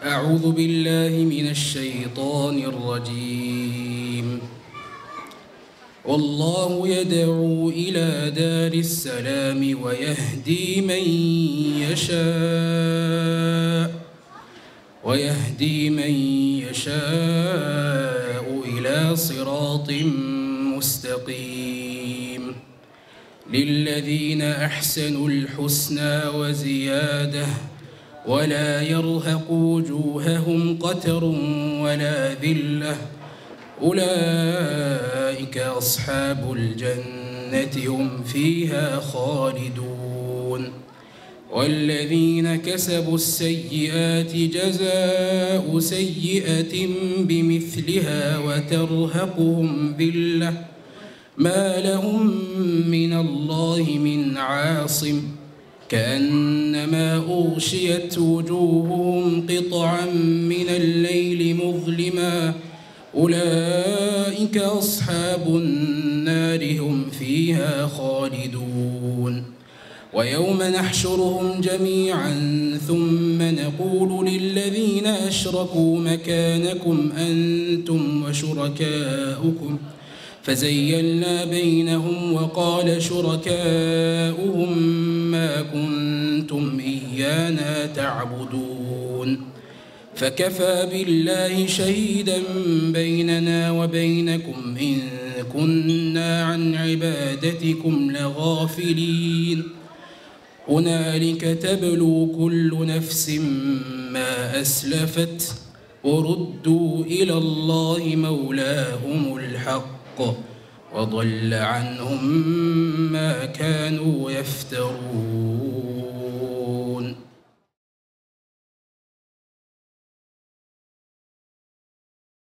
أعوذ بالله من الشيطان الرجيم. والله يدعو إلى دار السلام ويهدي من يشاء إلى صراط مستقيم. للذين أحسنوا الحسنى وزيادة ولا يرهق وجوههم قتر ولا ذلة أولئك أصحاب الجنة هم فيها خالدون. والذين كسبوا السيئات جزاء سيئة بمثلها وترهقهم ذلة ما لهم من الله من عاصم كأنما أغشيت وجوههم قطعا من الليل مظلما أولئك أصحاب النار هم فيها خالدون. ويوم نحشرهم جميعا ثم نقول للذين أشركوا مكانكم أنتم وشركاؤكم فزيلنا بينهم وقال شركاؤهم ما كنتم إيانا تعبدون فكفى بالله شهيدا بيننا وبينكم إن كنا عن عبادتكم لغافلين. هنالك تبلو كل نفس ما أسلفت وردوا إلى الله مولاهم الحق وضل عنهم ما كانوا يفترون.